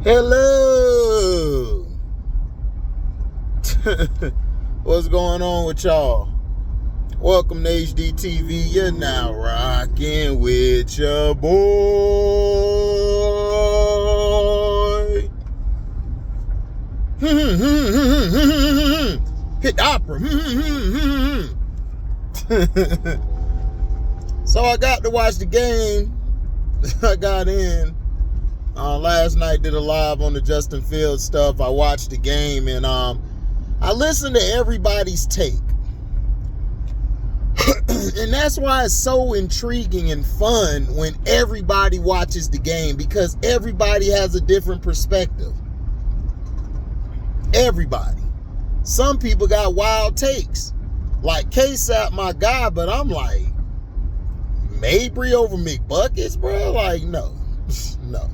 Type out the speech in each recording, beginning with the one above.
Hello. What's going on with y'all? Welcome to HDiiTV. You're now rocking with your boy. Hit opera. So I got to watch the game. I got in. Last night did a live on the Justin Fields stuff. I watched the game and I listened to everybody's take. And that's why it's so intriguing and fun when everybody watches the game, because everybody has a different perspective. Everybody. Some people got wild takes. Like Cashapp, my guy, but I'm like, Mabry over McBuckets, bro? Like, no. No.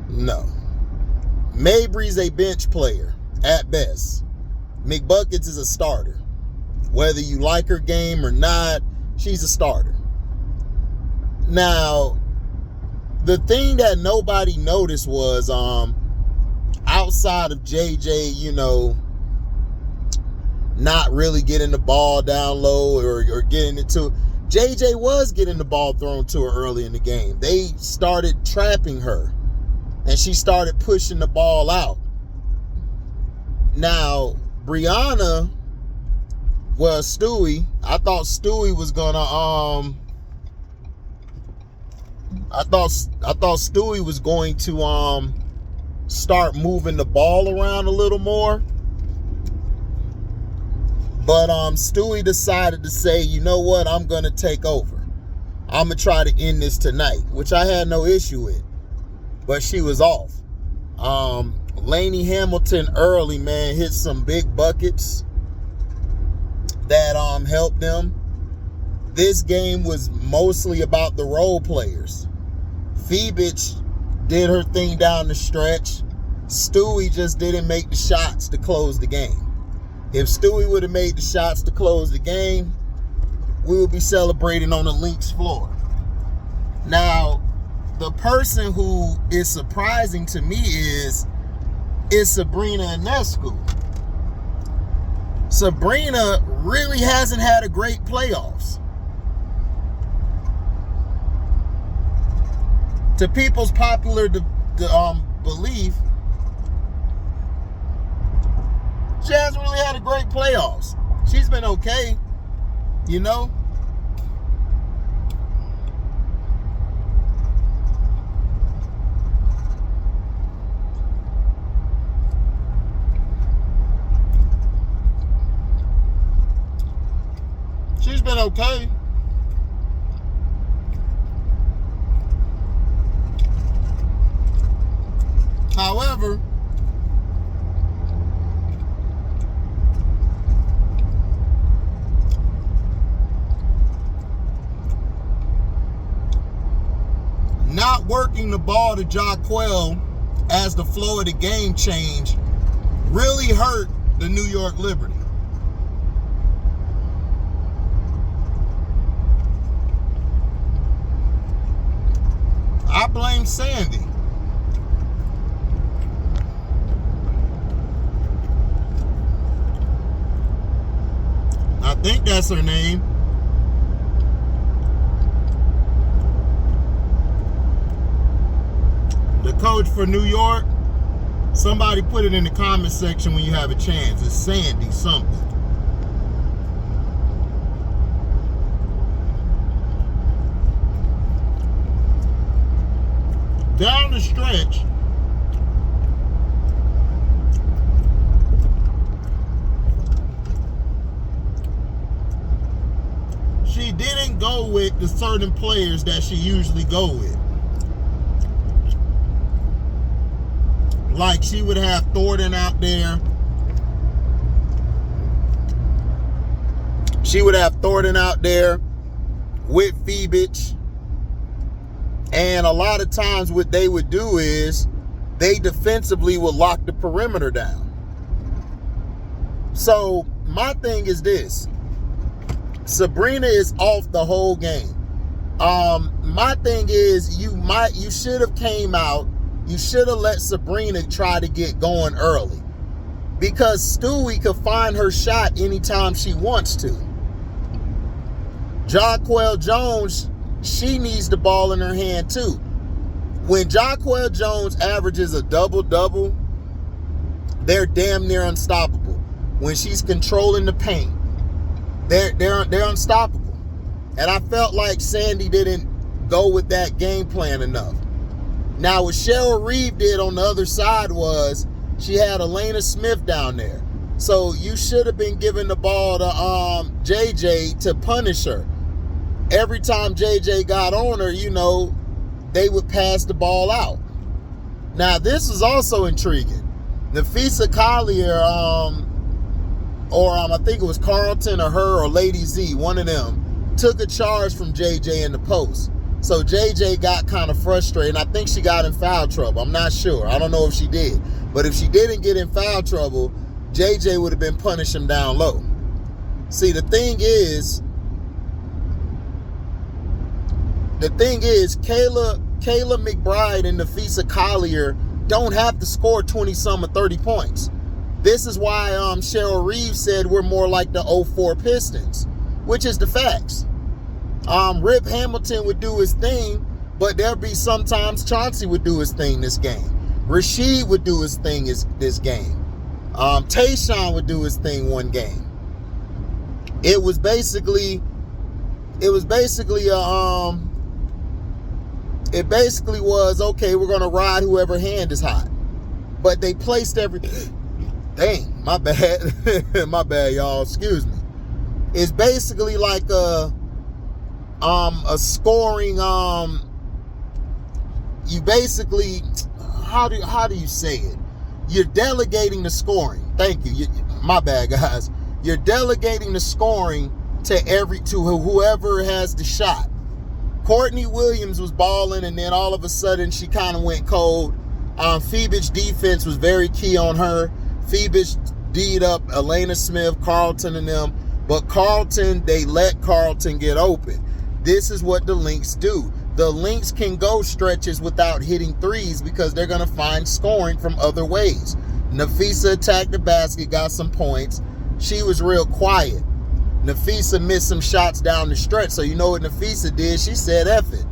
No. Mabry's a bench player at best. McBuckets is a starter. Whether you like her game or not, she's a starter. Now, the thing that nobody noticed was outside of JJ, not really getting the ball down low or getting it to, JJ was getting the ball thrown to her early in the game. They started trapping her and she started pushing the ball out. Now, Brianna, well, Stewie, I thought Stewie was gonna I thought Stewie was going to start moving the ball around a little more. But Stewie decided to say, you know what, I'm gonna take over. I'm gonna try to end this tonight, which I had no issue with. But she was off. Lainey Hamilton early, man, hit some big buckets that helped them. This game was mostly about the role players. Phoebich did her thing down the stretch. Stewie just didn't make the shots to close the game. If Stewie would have made the shots to close the game, we would be celebrating on the LYNX floor. Now, the person who is surprising to me is Sabrina Ionescu. Sabrina really hasn't had a great playoffs. To people's popular belief, she hasn't really had a great playoffs. She's been okay, She's been okay. However, not working the ball to Jaquel as the flow of the game changed really hurt the New York Liberty. I blame Sandy. I think that's her name. The coach for New York. Somebody put it in the comment section when you have a chance. It's Sandy something. Down the stretch, she didn't go with the certain players that she usually go with. Like, she would have Thornton out there. She would have Thornton out there with Phoebich. And a lot of times what they would do is they defensively would lock the perimeter down. So my thing is this. Sabrina is off the whole game. My thing is, you should have came out. You should have let Sabrina try to get going early, because Stewie could find her shot anytime she wants to. Jaquel Jones, she needs the ball in her hand too. When Jaquel Jones averages a double-double, they're damn near unstoppable. When she's controlling the paint, they're unstoppable. And I felt like Sandy didn't go with that game plan enough. Now, what Cheryl Reeve did on the other side was she had Elena Smith down there. So you should have been giving the ball to JJ to punish her. Every time JJ got on her, you know, they would pass the ball out. Now, this is also intriguing. Nafisa Collier, I think it was Carlton or her or Lady Z, one of them, took a charge from JJ in the post. So JJ got kind of frustrated, and I think she got in foul trouble. I'm not sure. I don't know if she did. But if she didn't get in foul trouble, JJ would have been punishing down low. See, the thing is, Kayla McBride and Nafisa Collier don't have to score 20-some or 30 points. This is why Cheryl Reeves said we're more like the 04 Pistons, which is the facts. Rip Hamilton would do his thing, but there'll be sometimes Chauncey would do his thing this game. Rasheed would do his thing this game. Tayshaun would do his thing one game. It basically was, okay, we're going to ride whoever hand is hot. But they placed everything. Dang, my bad. My bad, y'all. Excuse me. It's basically like a scoring, you basically, how do you say it? You're delegating the scoring. Thank you. My bad, guys. You're delegating the scoring to whoever has the shot. Courtney Williams was balling, and then all of a sudden she kind of went cold. Phoebe's defense was very key on her. Phoebe's D'd up Elena Smith, Carlton, and them. But Carlton, they let Carlton get open. This is what the Lynx do. The Lynx can go stretches without hitting threes because they're going to find scoring from other ways. Nafisa attacked the basket, got some points. She was real quiet. Nafisa missed some shots down the stretch. So you know what Nafisa did? She said, F it.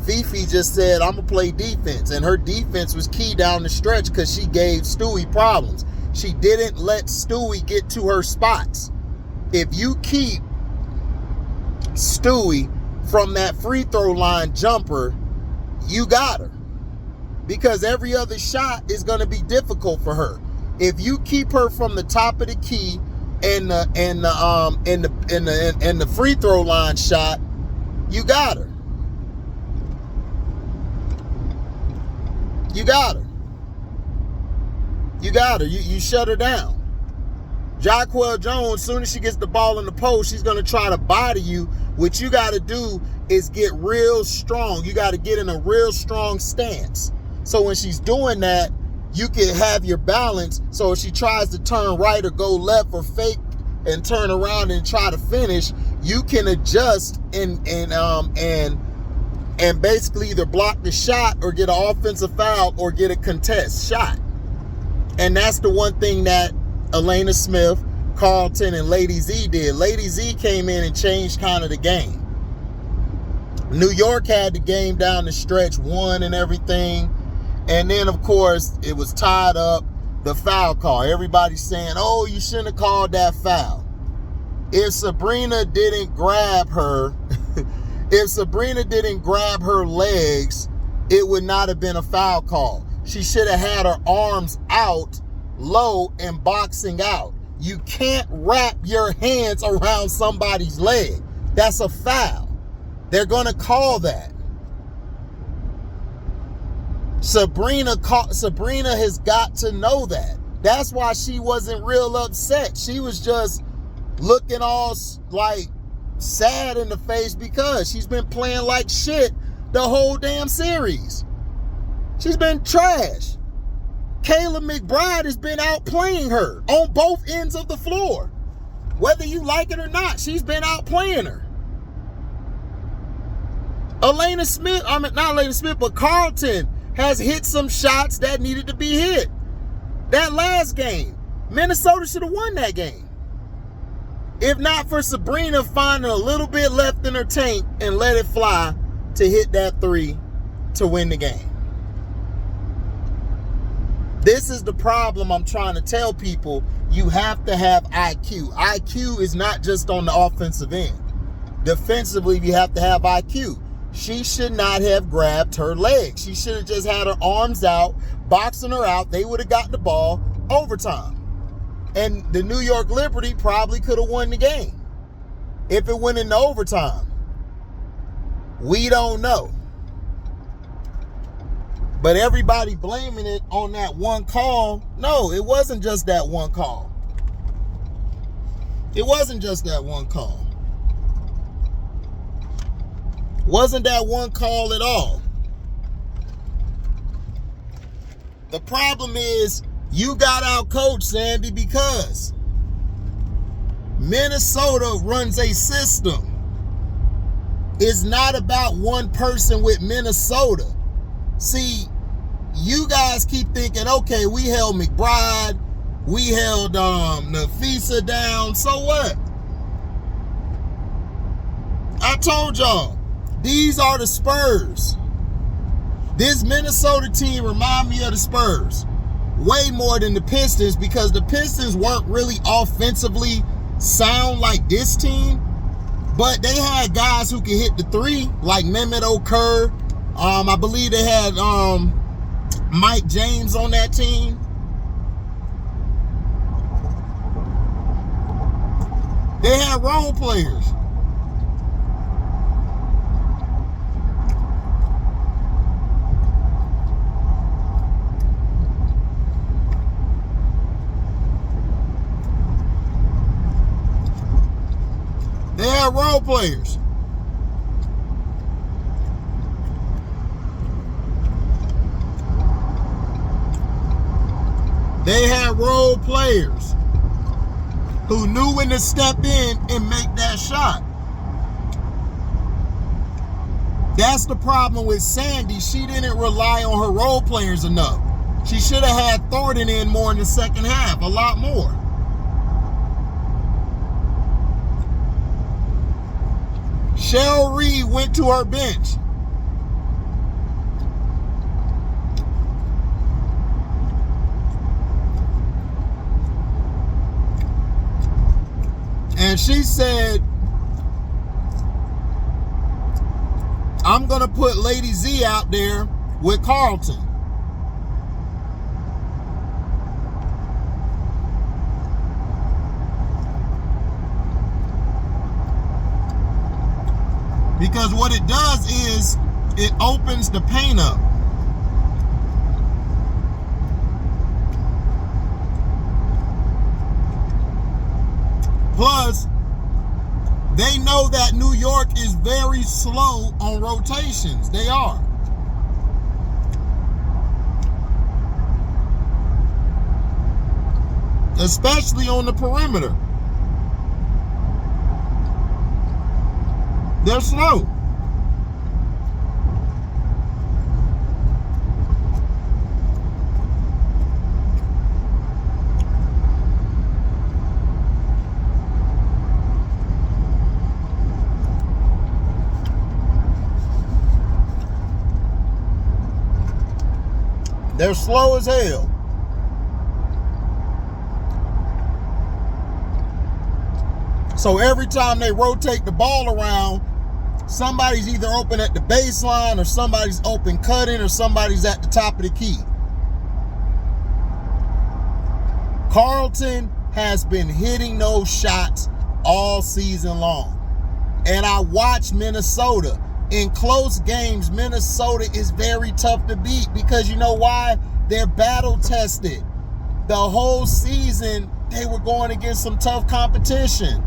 Fifi just said, I'm going to play defense. And her defense was key down the stretch because she gave Stewie problems. She didn't let Stewie get to her spots. If you keep Stewie from that free throw line jumper, you got her. Because every other shot is going to be difficult for her. If you keep her from the top of the key and the free throw line shot, you got her. You got her. You got her. You shut her down. Jaquel Jones, as soon as she gets the ball in the post, she's going to try to body you. What you got to do is get real strong. You got to get in a real strong stance. So when she's doing that, you can have your balance. So if she tries to turn right or go left or fake and turn around and try to finish, you can adjust and basically either block the shot or get an offensive foul or get a contest shot. And that's the one thing that Elena Smith, Carlton, and Lady Z did. Lady Z came in and changed kind of the game. New York had the game down the stretch, won and everything. And then, of course, it was tied up. The foul call. Everybody's saying, oh, you shouldn't have called that foul. If Sabrina didn't grab her, if Sabrina didn't grab her legs, it would not have been a foul call. She should have had her arms out low and boxing out. You can't wrap your hands around somebody's leg. That's a foul. They're going to call that. Sabrina has got to know that. That's why she wasn't real upset. She was just looking all like sad in the face because she's been playing like shit the whole damn series. She's been trash. Kayla McBride has been outplaying her on both ends of the floor. Whether you like it or not, she's been outplaying her. Elena Smith, not Elena Smith, but Carlton has hit some shots that needed to be hit. That last game, Minnesota should have won that game. If not for Sabrina finding a little bit left in her tank and let it fly to hit that 3 to win the game. This is the problem I'm trying to tell people. You have to have IQ. IQ is not just on the offensive end. Defensively, you have to have IQ. She should not have grabbed her leg. She should have just had her arms out, boxing her out. They would have got the ball overtime. And the New York Liberty probably could have won the game if it went into overtime. We don't know. But everybody blaming it on that one call. No, it wasn't just that one call. It wasn't just that one call. Wasn't that one call at all. The problem is you got out coached, Sandy, because Minnesota runs a system. It's not about one person with Minnesota. See, you guys keep thinking, okay, we held McBride, we held Nafisa down, so what? I told y'all, these are the Spurs. This Minnesota team remind me of the Spurs way more than the Pistons, because the Pistons weren't really offensively sound like this team, but they had guys who could hit the 3, like Mehmet Okur. I believe they had Mike James on that team. They had role players. They had role players. They had role players who knew when to step in and make that shot. That's the problem with Sandy. She didn't rely on her role players enough. She should have had Thornton in more in the second half, a lot more. Cheryl Reed went to her bench. And she said, I'm going to put Lady Z out there with Carlton. Because what it does is it opens the paint up. Plus, they know that New York is very slow on rotations. They are. Especially on the perimeter. They're slow. They're slow as hell. So every time they rotate the ball around, somebody's either open at the baseline, or somebody's open cutting, or somebody's at the top of the key. Carlton has been hitting those shots all season long. And I watch Minnesota. In close games, Minnesota is very tough to beat, because you know why? They're battle tested. The whole season, they were going against some tough competition.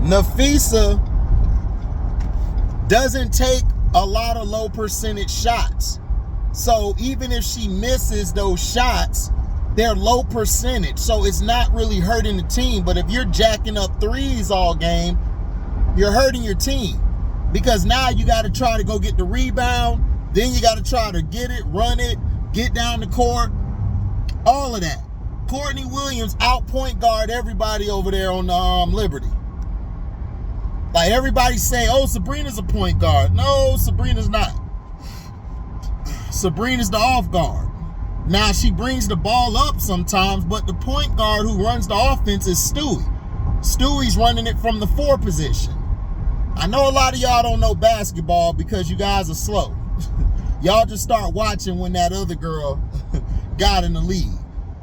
Nafisa doesn't take a lot of low percentage shots. So even if she misses those shots, they're low percentage. So it's not really hurting the team. But if you're jacking up threes all game, you're hurting your team. Because now you got to try to go get the rebound. Then you got to try to get it, run it, get down the court. All of that. Courtney Williams out point guard everybody over there on Liberty. Like everybody say, oh, Sabrina's a point guard. No, Sabrina's not. Sabrina's the off guard. Now she brings the ball up sometimes, but the point guard who runs the offense is Stewie. Stewie's running it from the 4 position. I know a lot of y'all don't know basketball because you guys are slow. Y'all just start watching when that other girl got in the league.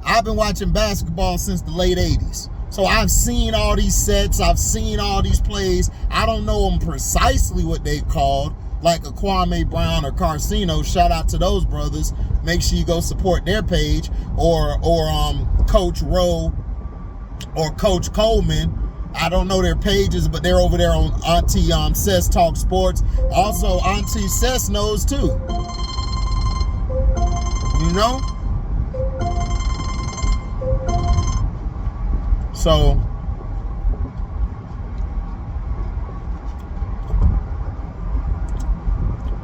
I've been watching basketball since the late 80s. So I've seen all these sets. I've seen all these plays. I don't know them precisely what they called, like a Kwame Brown or Carcino. Shout out to those brothers. Make sure you go support their page, or Coach Rowe or Coach Coleman. I don't know their pages, but they're over there on Auntie Cess Talk Sports. Also, Auntie Cess knows too. You know? So,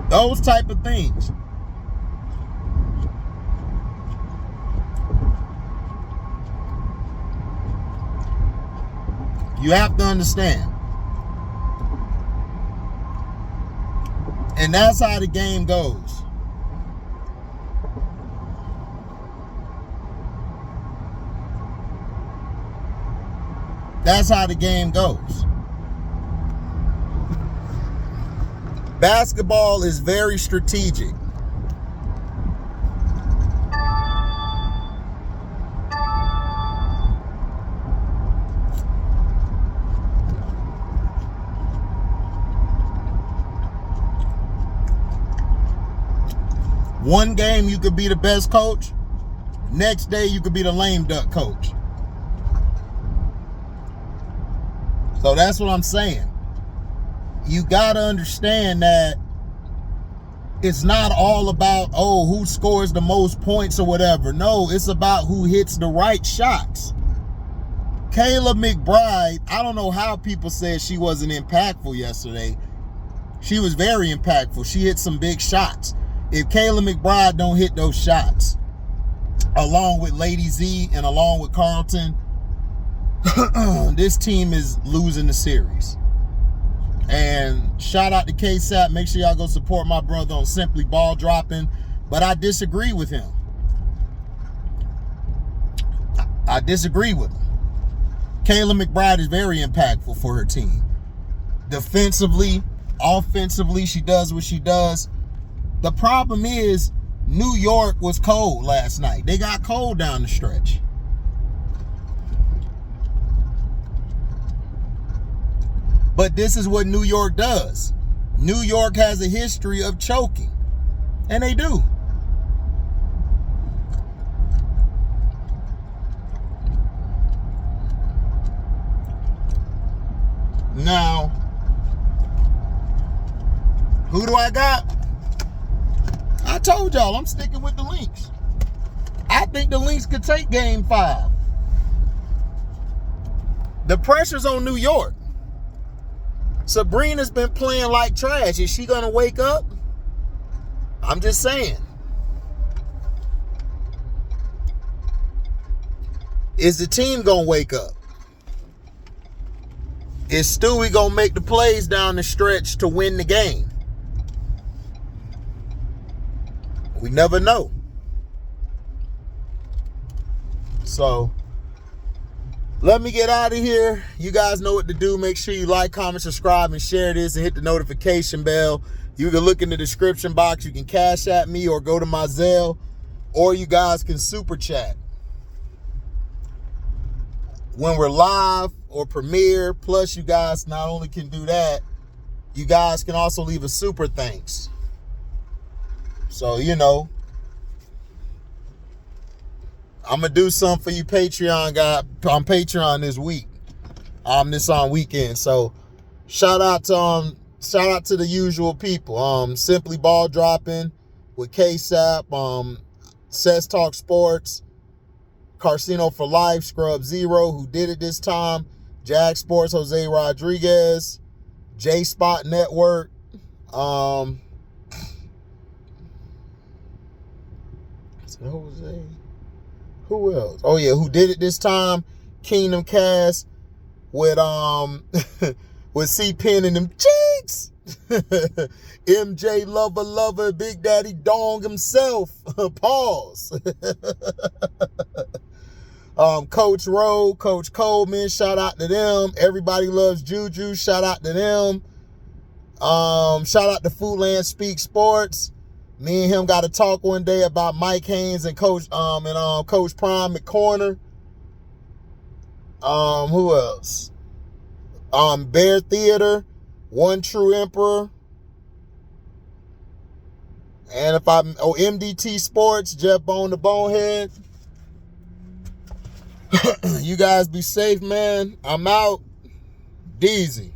those type of things. You have to understand. And that's how the game goes. That's how the game goes. Basketball is very strategic. One game you could be the best coach. Next day you could be the lame duck coach. So that's what I'm saying. You got to understand that it's not all about, oh, who scores the most points or whatever. No, it's about who hits the right shots. Kayla McBride, I don't know how people said she wasn't impactful yesterday. She was very impactful. She hit some big shots. If Kayla McBride don't hit those shots, along with Lady Z and along with Carlton, this team is losing the series. And shout out to Cashapp. Make sure y'all go support my brother on Simply Ball Dropping. But I disagree with him. I disagree with him. Kayla McBride is very impactful for her team. Defensively, offensively, she does what she does. The problem is New York was cold last night. They got cold down the stretch. But this is what New York does. New York has a history of choking. And they do. Now, who do I got? I told y'all I'm sticking with the LYNX. I think the LYNX could take Game 5. The pressure's on New York. Sabrina's been playing like trash. Is she going to wake up? I'm just saying. Is the team going to wake up? Is Stewie going to make the plays down the stretch to win the game? We never know. So, let me get out of here. You guys know what to do. Make sure you like, comment, subscribe, and share this, and hit the notification bell. You can look in the description box. You can cash at me or go to my Zelle, or you guys can super chat. When we're live or premiere, plus you guys not only can do that, you guys can also leave a super thanks. So, you know, I'm going to do something for you Patreon guys on Patreon this week. This on weekend. So shout out to shout out to the usual people. Simply Ball Dropping with Cashapp, Sets Talk Sports, Carcino for Life, Scrub Zero, who did it this time, Jag Sports, Jose Rodriguez, J Spot Network, Jose. Who else? Oh yeah, who did it this time? Kingdom Cast with with C Pen and them cheeks. MJ Lover, Big Daddy Dong himself. Pause. Coach Rowe, Coach Coleman, shout out to them. Everybody Loves Juju, shout out to them. Shout out to Foodland Speak Sports. Me and him got to talk one day about Mike Haynes and Coach Coach Prime McCorner. Who else? Bear Theater, One True Emperor. And MDT Sports, Jeff Bone the Bonehead. You guys be safe, man. I'm out. Deezy.